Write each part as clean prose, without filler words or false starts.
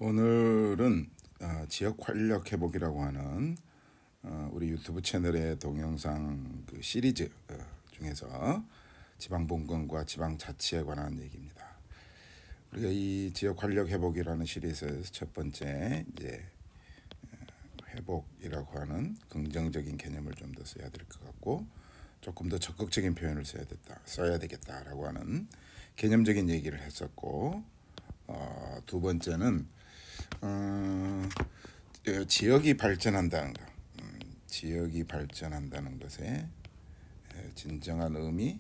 오늘은 지역 활력 회복이라고 하는 우리 유튜브 채널의 동영상 그 시리즈 중에서 지방분권과 지방자치에 관한 얘기입니다. 우리가 이 지역 활력 회복이라는 시리즈에서 첫 번째 이제 회복이라고 하는 긍정적인 개념을 좀 더 써야 될 것 같고, 조금 더 적극적인 표현을 써야 되겠다라고 하는 개념적인 얘기를 했었고, 두 번째는 지역이 발전한다는 것, 지역이 발전한다는 것에 진정한 의미에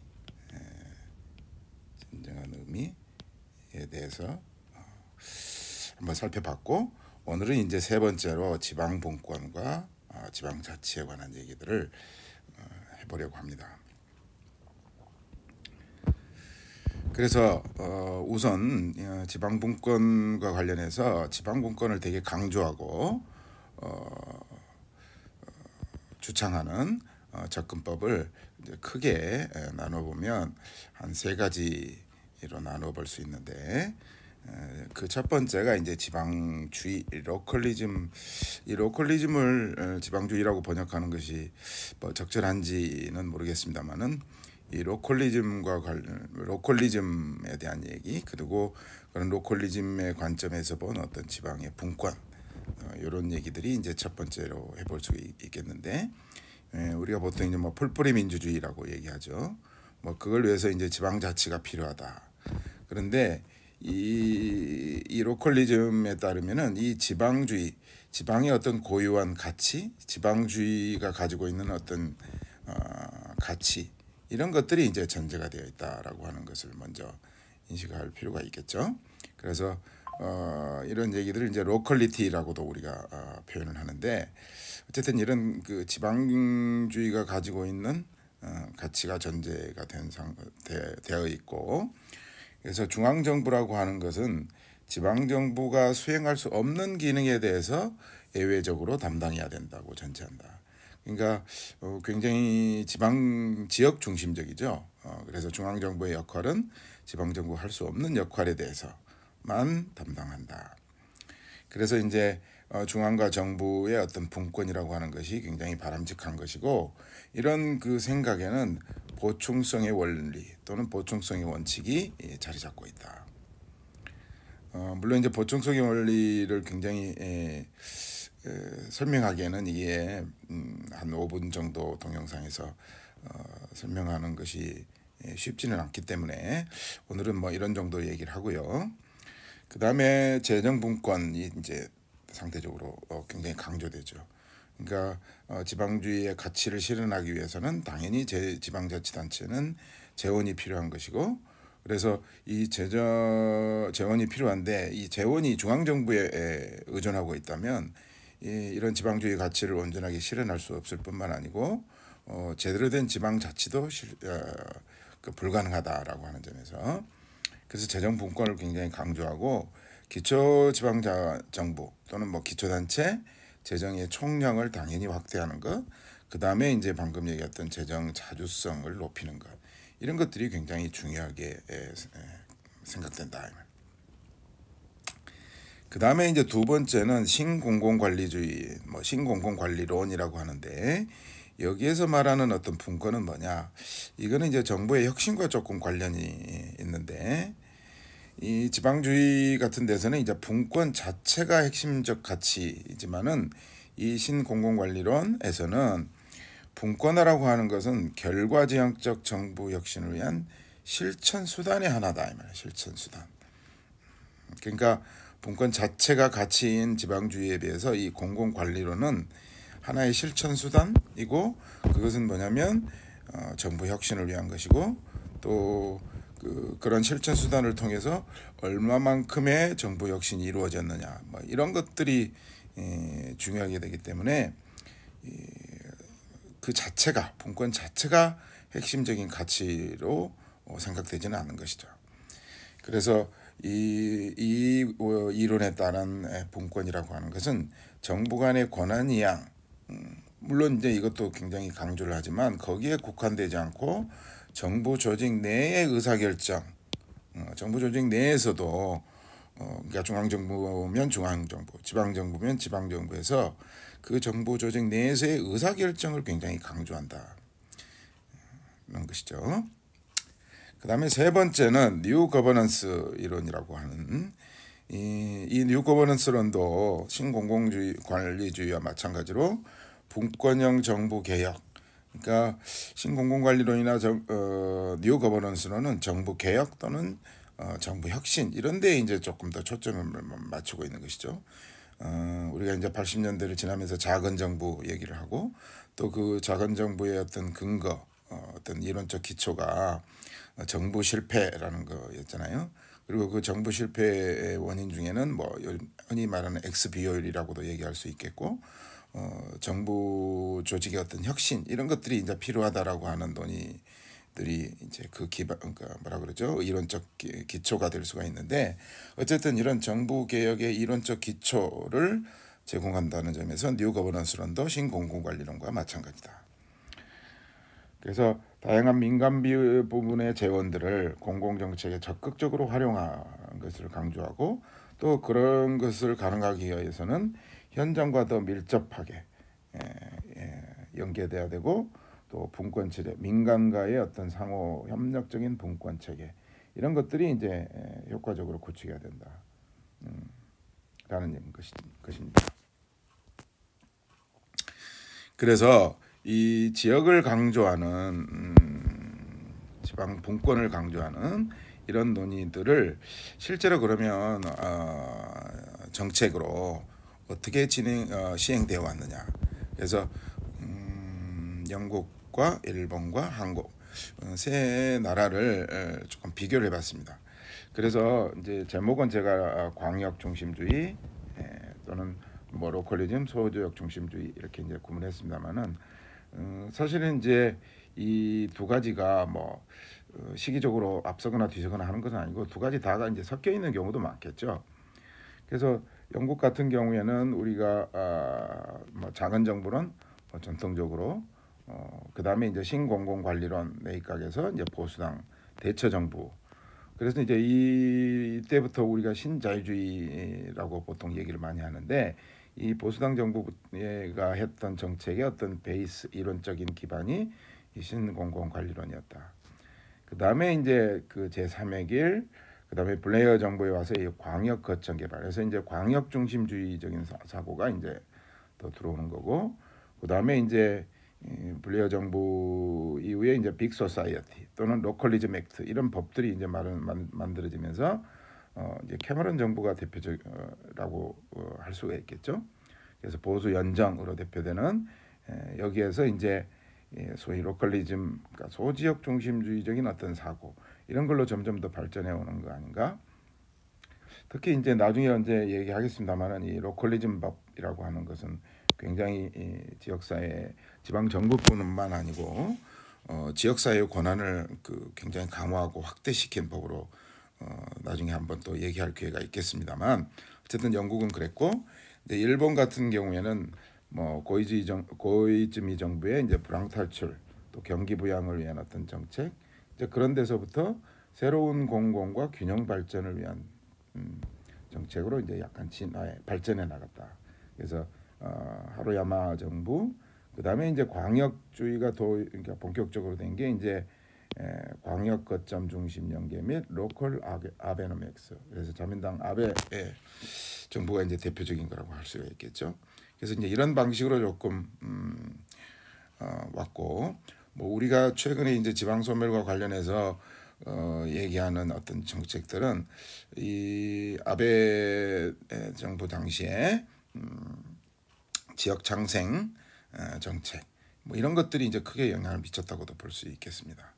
대해서 한번 살펴봤고, 오늘은 이제 세 번째로 지방분권과 지방자치에 관한 얘기들을 해보려고 합니다. 그래서 우선 지방분권과 관련해서 지방분권을 되게 강조하고 주창하는 접근법을 이제 크게 나눠보면 한 세 가지로 나눠볼 수 있는데, 그 첫 번째가 이제 지방주의, 로컬리즘. 이 로컬리즘을 지방주의라고 번역하는 것이 뭐 적절한지는 모르겠습니다만은, 이 로컬리즘에 대한 얘기, 그리고 그런 로컬리즘의 관점에서 본 어떤 지방의 분권, 이런 얘기들이 이제 첫 번째로 해볼 수 있겠는데, 우리가 보통 이제 뭐 풀뿌리 민주주의라고 얘기하죠. 뭐 그걸 위해서 이제 지방자치가 필요하다. 그런데 이 로컬리즘에 따르면은 이 지방주의, 지방의 어떤 고유한 가치, 지방주의가 가지고 있는 어떤 가치, 이런 것들이 이제 전제가 되어 있다라고 하는 것을 먼저 인식할 필요가 있겠죠. 그래서 이런 얘기들을 이제 로컬리티라고도 우리가 표현을 하는데, 어쨌든 이런 그 지방주의가 가지고 있는 가치가 전제가 되어 있고, 그래서 중앙정부라고 하는 것은 지방정부가 수행할 수 없는 기능에 대해서 예외적으로 담당해야 된다고 전제한다. 그러니까 굉장히 지역 중심적이죠. 그래서 중앙정부의 역할은 지방정부가 할 수 없는 역할에 대해서만 담당한다. 그래서 이제 중앙과 정부의 어떤 분권이라고 하는 것이 굉장히 바람직한 것이고, 이런 그 생각에는 보충성의 원리 또는 보충성의 원칙이 자리 잡고 있다. 물론 이제 보충성의 원리를 굉장히 설명하기에는 이게 한 5분 정도 동영상에서 설명하는 것이 쉽지는 않기 때문에 오늘은 뭐 이런 정도 얘기를 하고요. 그 다음에 재정분권이 이제 상대적으로 굉장히 강조되죠. 그러니까 지방주의의 가치를 실현하기 위해서는 당연히 지방자치단체는 재원이 필요한 것이고, 그래서 이 재원이 필요한데, 이 재원이 중앙정부에 의존하고 있다면 이런 지방주의 가치를 온전하게 실현할 수 없을 뿐만 아니고 제대로 된 지방자치도 불가능하다라고 하는 점에서, 그래서 재정분권을 굉장히 강조하고, 기초지방정부 또는 뭐 기초단체 재정의 총량을 당연히 확대하는 것, 그 다음에 이제 방금 얘기했던 재정 자주성을 높이는 것, 이런 것들이 굉장히 중요하게 생각된다. 그 다음에 이제 두 번째는 신공공관리주의, 뭐 신공공관리론이라고 하는데, 여기에서 말하는 어떤 분권은 뭐냐? 이거는 이제 정부의 혁신과 조금 관련이 있는데, 이 지방주의 같은 데서는 이제 분권 자체가 핵심적 가치이지만은, 이 신공공관리론에서는 분권화라고 하는 것은 결과지향적 정부 혁신을 위한 실천 수단의 하나다, 이 말이야. 실천 수단. 그러니까 분권 자체가 가치인 지방주의에 비해서 이 공공관리론은 하나의 실천 수단이고, 그것은 뭐냐면 정부 혁신을 위한 것이고, 또 그런 실천 수단을 통해서 얼마만큼의 정부 혁신이 이루어졌느냐, 뭐 이런 것들이 중요하게 되기 때문에 그 자체가, 분권 자체가 핵심적인 가치로 생각되지는 않는 것이죠. 그래서 이 이론에 따른 분권이라고 하는 것은 정부 간의 권한 이양, 물론 이제 이것도 굉장히 강조를 하지만 거기에 국한되지 않고 정부 조직 내의 의사결정, 정부 조직 내에서도 그러니까 중앙정부면 중앙정부, 지방정부면 지방정부에서 그 정부 조직 내에서의 의사결정을 굉장히 강조한다는 것이죠. 그 다음에 세 번째는 뉴 거버넌스 이론이라고 하는 이 뉴 거버넌스론도 신공공주의 관리주의와 마찬가지로 분권형 정부 개혁, 그러니까 신공공관리론이나 뉴 거버넌스론은 정부 개혁 또는 정부 혁신 이런 데 이제 조금 더 초점을 맞추고 있는 것이죠. 우리가 이제 80년대를 지나면서 작은 정부 얘기를 하고 또 그 작은 정부의 어떤 근거, 어떤 이론적 기초가 정부 실패라는 거였잖아요. 그리고 그 정부 실패의 원인 중에는 뭐 흔히 말하는 X 비효율이라고도 얘기할 수 있겠고, 정부 조직의 어떤 혁신 이런 것들이 이제 필요하다라고 하는 논의들이 이제 그 기반, 그러니까 뭐라 그러죠? 이론적 기초가 될 수가 있는데, 어쨌든 이런 정부 개혁의 이론적 기초를 제공한다는 점에서 뉴 거버넌스론도 신공공관리론과 마찬가지다. 그래서 다양한 민간 부분의 재원들을 공공정책에 적극적으로 활용하는 것을 강조하고, 또 그런 것을 가능하기 위해서는 현장과 더 밀접하게 연계돼야 되고, 또 분권체제, 민간과의 어떤 상호 협력적인 분권체계 이런 것들이 이제 효과적으로 구축해야 된다. 라는 것입니다. 그래서 이 지역을 강조하는 지방 분권을 강조하는 이런 논의들을 실제로 그러면 정책으로 어떻게 시행되어 왔느냐. 그래서 영국과 일본과 한국 세 나라를 조금 비교를 해봤습니다. 그래서 이제 제목은 제가 광역 중심주의 또는 뭐 로컬리즘, 소지역 중심주의 이렇게 이제 구분했습니다만은 사실은 이제 이 두 가지가 뭐 시기적으로 앞서거나 뒤서거나 하는 것은 아니고 두 가지 다가 이제 섞여 있는 경우도 많겠죠. 그래서 영국 같은 경우에는 우리가 뭐 작은 정부는 뭐 전통적으로 그 다음에 이제 신공공관리론 내각에서 이제 보수당 대처 정부. 그래서 이제 이때부터 우리가 신자유주의라고 보통 얘기를 많이 하는데, 이 보수당 정부가 했던 정책의 어떤 베이스 이론적인 기반이 이 신공공관리론이었다. 그 다음에 이제 그 제3의 길, 그 다음에 블레어 정부에 와서 이 광역 거점 개발, 그래서 이제 광역 중심주의적인 사고가 이제 더 들어오는 거고, 그 다음에 이제 블레어 정부 이후에 이제 빅 소사이어티 또는 로컬리즘 액트 이런 법들이 이제 만들어지면서 이제 캐머런 정부가 대표적이라고 할 수가 있겠죠. 그래서 보수 연정으로 대표되는 여기에서 이제 소위 로컬리즘, 그러니까 소지역 중심주의적인 어떤 사고 이런 걸로 점점 더 발전해 오는 거 아닌가. 특히 이제 나중에 이제 얘기하겠습니다만은 이 로컬리즘 법이라고 하는 것은 굉장히 지역사회, 지방 정부뿐만 아니고 지역사회의 권한을 굉장히 강화하고 확대시킨 법으로 나중에 한번 또 얘기할 기회가 있겠습니다만, 어쨌든 영국은 그랬고, 근데 일본 같은 경우에는 뭐 고이즈미 정부의 이제 불황 탈출, 또 경기 부양을 위한 어떤 정책, 이제 그런 데서부터 새로운 공공과 균형 발전을 위한 정책으로 이제 약간 발전해 나갔다. 그래서 하루야마 정부, 그 다음에 이제 광역주의가 그러니까 본격적으로 된 게 이제 광역 거점 중심 연계 및 로컬 아베노믹스. 그래서 자민당 아베 정부가 이제 대표적인 거라고 할 수가 있겠죠. 그래서 이제 이런 방식으로 조금 왔고, 뭐 우리가 최근에 이제 지방 소멸과 관련해서 얘기하는 어떤 정책들은 이 아베 정부 당시에 지역 장생 정책 뭐 이런 것들이 이제 크게 영향을 미쳤다고도 볼 수 있겠습니다.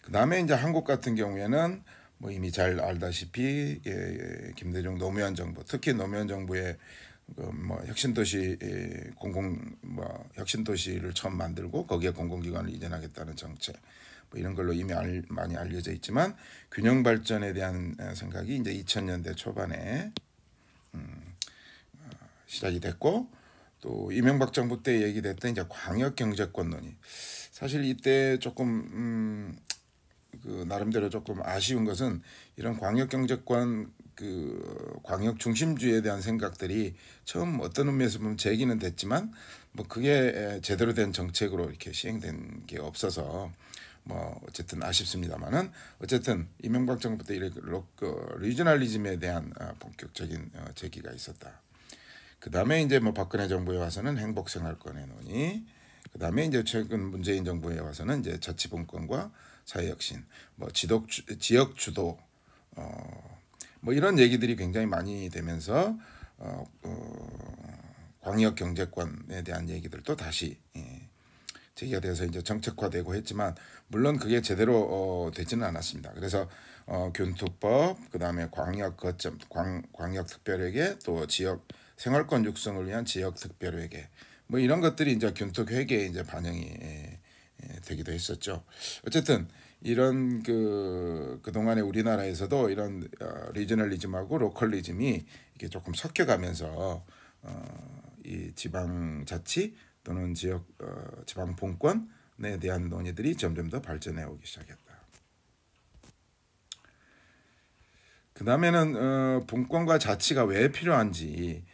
그 다음에 이제 한국 같은 경우에는 뭐 이미 잘 알다시피 김대중 노무현 정부, 특히 노무현 정부의 뭐 혁신도시 혁신도시를 처음 만들고 거기에 공공기관을 이전하겠다는 정책, 뭐 이런 걸로 이미 많이 알려져 있지만, 균형 발전에 대한 생각이 이제 2000년대 초반에 시작이 됐고, 또 이명박 정부 때 얘기됐던 이제 광역 경제권 논의, 사실 이때 조금 그 나름대로 조금 아쉬운 것은 이런 광역 경제권 광역 중심주의에 대한 생각들이 처음 어떤 의미에서 보면 제기는 됐지만 뭐 그게 제대로 된 정책으로 이렇게 시행된 게 없어서 뭐 어쨌든 아쉽습니다만은 어쨌든 이명박 정부 때 이렇게 리저널리즘에 대한 본격적인 제기가 있었다. 그 다음에 이제 뭐 박근혜 정부에 와서는 행복생활권의 논의. 그 다음에 이제 최근 문재인 정부에 와서는 이제 자치분권과 사회혁신, 뭐 지역 주도, 뭐 이런 얘기들이 굉장히 많이 되면서 광역 경제권에 대한 얘기들도 다시 제기가 돼서 이제 정책화되고 했지만 물론 그게 제대로 되지는 않았습니다. 그래서 교통법, 그다음에 광역 거점, 광역 특별회계, 또 지역 생활권 육성을 위한 지역 특별회계, 뭐 이런 것들이 이제 균톡 회계에 이제 반영이 되기도 했었죠. 어쨌든 이런 그동안에 우리나라에서도 이런 리저널리즘하고 로컬리즘이 이게 조금 섞여가면서 이 지방자치 또는 지역 지방 본권에 대한 논의들이 점점 더 발전해 오기 시작했다. 그 다음에는 본권과 자치가 왜 필요한지가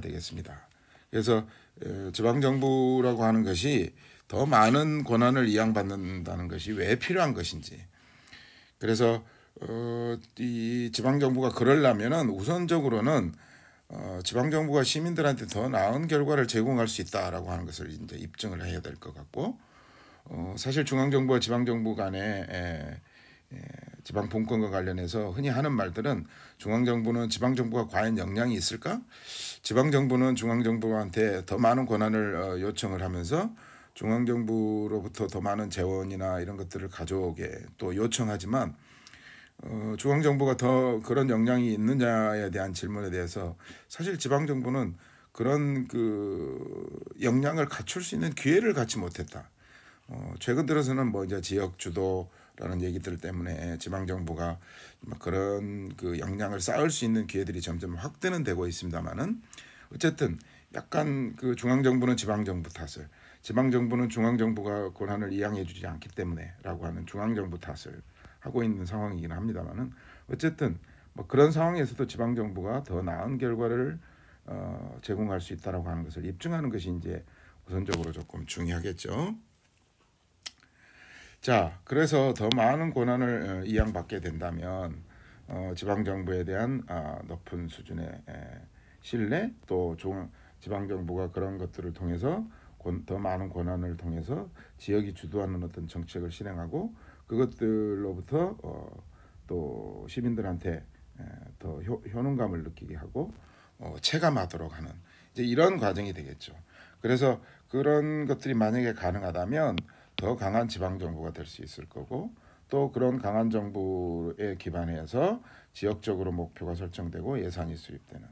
되겠습니다. 그래서 지방정부라고 하는 것이 더 많은 권한을 이양받는다는 것이 왜 필요한 것인지. 그래서 이 지방정부가 그러려면은 우선적으로는 지방정부가 시민들한테 더 나은 결과를 제공할 수 있다라고 하는 것을 이제 입증을 해야 될 것 같고, 사실 중앙정부와 지방정부 간에 지방 본권과 관련해서 흔히 하는 말들은 중앙정부는 지방정부가 과연 역량이 있을까? 지방정부는 중앙정부한테 더 많은 권한을 요청을 하면서 중앙정부로부터 더 많은 재원이나 이런 것들을 가져오게 또 요청하지만 중앙정부가 더 그런 역량이 있느냐에 대한 질문에 대해서 사실 지방정부는 그런 역량을 갖출 수 있는 기회를 갖지 못했다. 최근 들어서는 뭐 이제 지역 주도라는 얘기들 때문에 지방정부가 그런 역량을 쌓을 수 있는 기회들이 점점 확대는 되고 있습니다만은 어쨌든 약간 중앙정부는 지방정부 탓을, 지방정부는 중앙정부가 권한을 이양해주지 않기 때문에라고 하는 중앙정부 탓을 하고 있는 상황이긴 합니다만은 어쨌든 뭐 그런 상황에서도 지방정부가 더 나은 결과를 제공할 수 있다라고 하는 것을 입증하는 것이 이제 우선적으로 조금 중요하겠죠. 자, 그래서 더 많은 권한을 이양받게 된다면 지방정부에 대한 높은 수준의 신뢰, 또 지방정부가 그런 것들을 통해서 더 많은 권한을 통해서 지역이 주도하는 어떤 정책을 실행하고 그것들로부터 또 시민들한테 더 효능감을 느끼게 하고 체감하도록 하는 이제 이런 과정이 되겠죠. 그래서 그런 것들이 만약에 가능하다면 더 강한 지방정부가 될 수 있을 거고, 또 그런 강한 정부에 기반해서 지역적으로 목표가 설정되고 예산이 수립되는,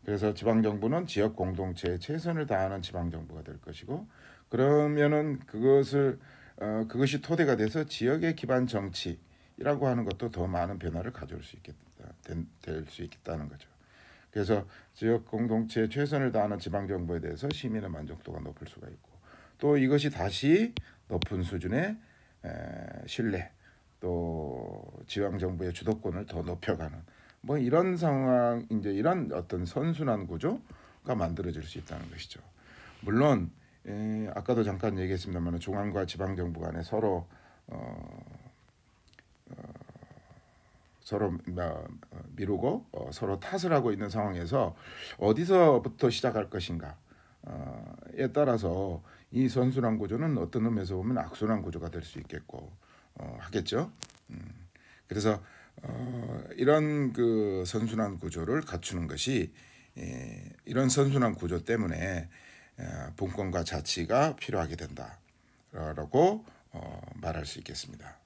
그래서 지방정부는 지역 공동체에 최선을 다하는 지방정부가 될 것이고, 그러면은 그것이 토대가 돼서 지역의 기반 정치라고 하는 것도 더 많은 변화를 가져올 수 있겠다, 될 수 있겠다는 거죠. 그래서 지역 공동체에 최선을 다하는 지방정부에 대해서 시민의 만족도가 높을 수가 있고, 또 이것이 다시 높은 수준의 신뢰, 또 지방정부의 주도권을 더 높여가는 뭐 이런 상황, 이제 이런 어떤 선순환 구조가 만들어질 수 있다는 것이죠. 물론 아까도 잠깐 얘기했습니다만 중앙과 지방정부 간에 서로 미루고 서로 탓을 하고 있는 상황에서 어디서부터 시작할 것인가에 따라서 이 선순환 구조는 어떤 의미에서 보면 악순환 구조가 될 수 있겠고 하겠죠. 그래서 이런 선순환 구조를 갖추는 것이 이런 선순환 구조 때문에 본권과 자치가 필요하게 된다라고 말할 수 있겠습니다.